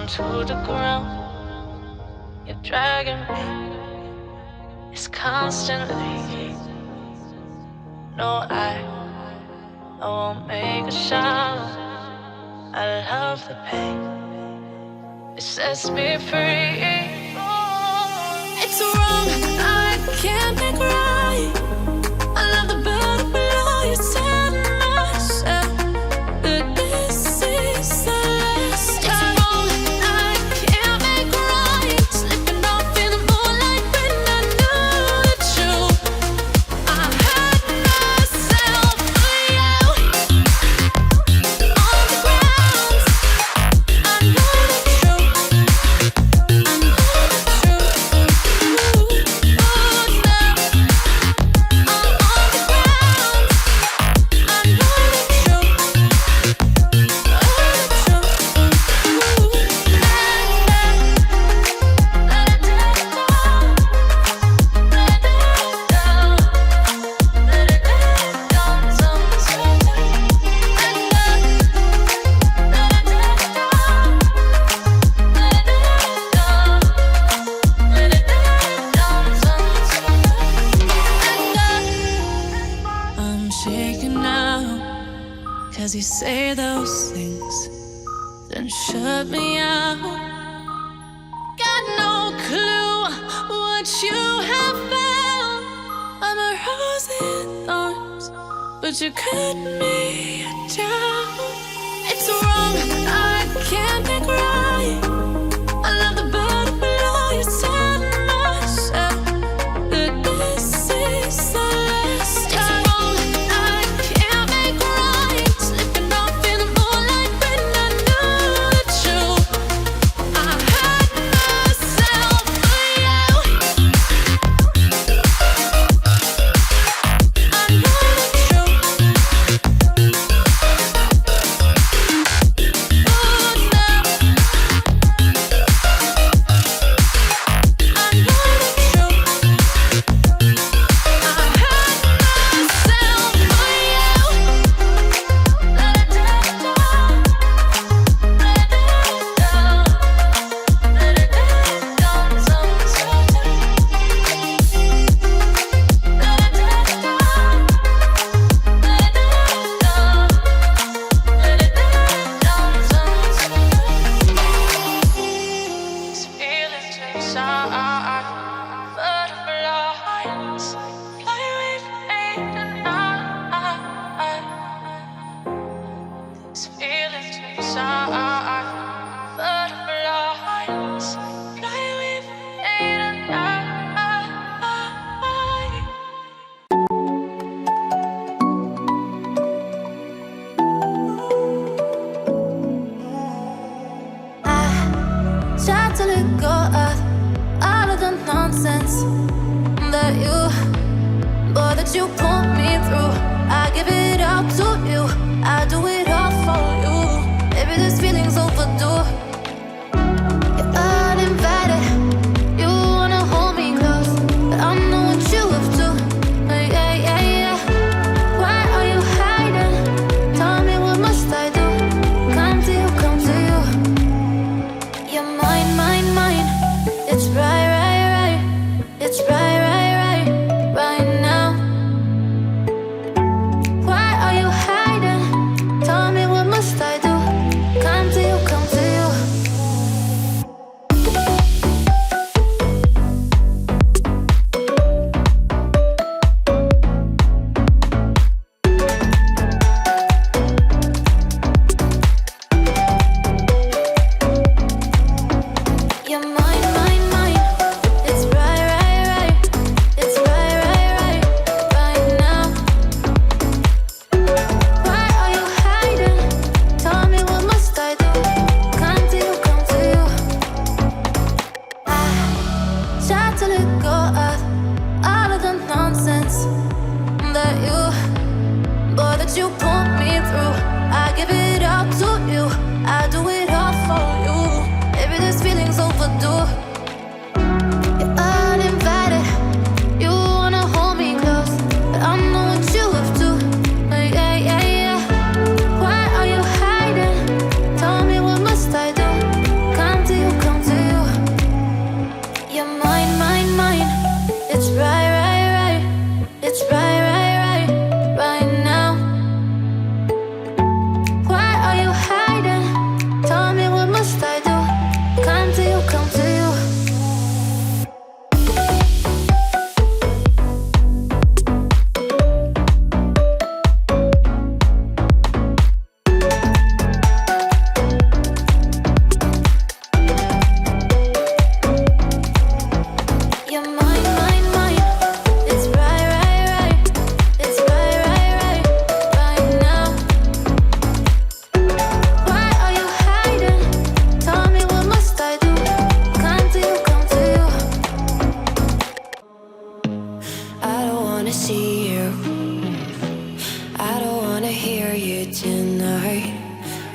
to the ground. You're dragging me. It's constantly. No, I won't make a sound. I love the pain. It sets me free. It's wrong, I can't make right. I love the better below. You said myself, but this is the last time. It's wrong, I can't make right. Slipping off in the moonlight when I knew the truth. I hurt myself for you. On the ground, I know the truth. I know the truth. I'm shaking now, 'cause you say those things, then shut me out. Got no clue what you have found. I'm a rose in thorns, but you cut me down. It's wrong, I can't make right. I love the better below. You said myself, but this is the last time. It's wrong, I can't make right. Slipping off in the moonlight when I knew the truth. I hurt myself for you. I know the truth. Oh, now I know the truth. I hurt myself for you. Let it down, let it down, let it down, sometimes. Let it down, sometimes. These feelings inside, butterflies fly with me tonight. These feelings inside, butterflies fly with me tonight. I tried to let go of all of the nonsense that you put me through. I give it all to you. I do it all for you. Maybe this feeling's overdue. You're uninvited. You wanna hold me close, but I know what you have to. Yeah, yeah, yeah. Why are you hiding? Tell me, what must I do? Come to you, come to you. You're mine, mine, mine. It's right, right, right. It's right, right, right. Right now.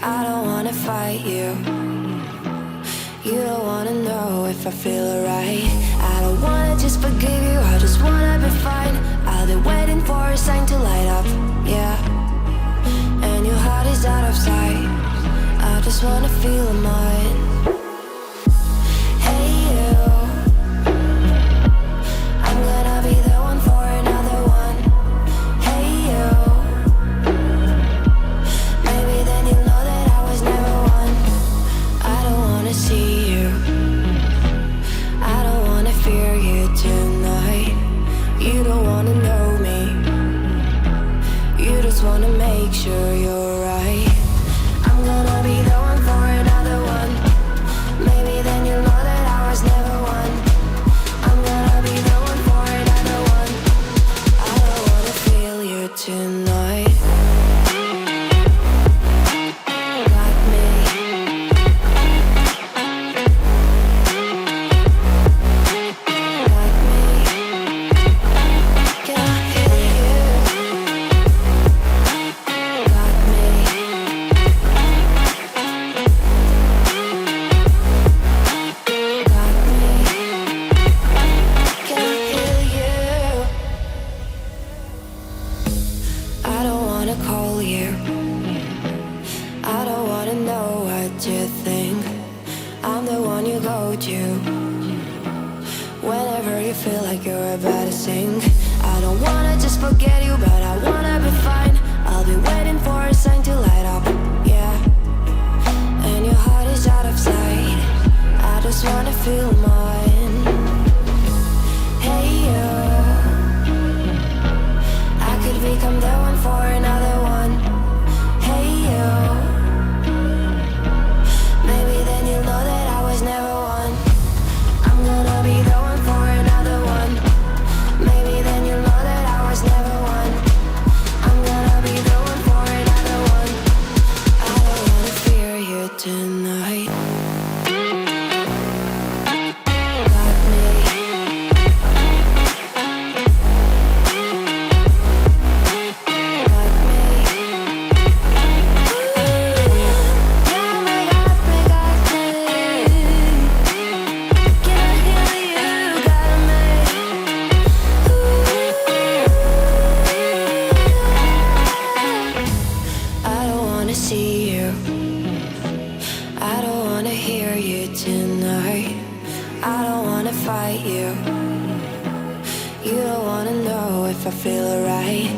I don't wanna fight you. You don't wanna know if I feel alright. I don't wanna just forgive you, I just wanna be fine. I'll be waiting for a sign to light up, yeah. And your heart is out of sight. I just wanna feel mine. Hey you, I'm gonna be the one for another one. Hey you, maybe then you'll know that I was never one. I don't wanna see you, I don't wanna fear you tonight. You don't wanna know me, you just wanna make sure you're right. I'm gonna be the one for another one. Maybe then you'll know that I was never one. I'm gonna be the one for another one. I don't wanna feel you tonight. Got me. Got me. Can I hear you? Got me. Got me. Can I hear you? I don't wanna call you. I don't wanna know what you think. I'm the one you go to whenever you feel like you're about to sink. I don't wanna just forget you, but I wanna be fine. I'll be waiting for a sign to light up, yeah. And your heart is out of sight. I just wanna feel mine. Hey you, I could become the one for another one. Hey you, maybe then you'll know that I was never one. I'm gonna be the one for another one. Maybe then you'll know that I was never one. I'm gonna be the one for another one. I don't wanna fear you tonight. Got me. Got me. Got me, got me, got me. Can I hear you? Got me. I don't wanna see you, I don't wanna hear you tonight. I don't wanna fight you. You don't wanna know if I feel alright.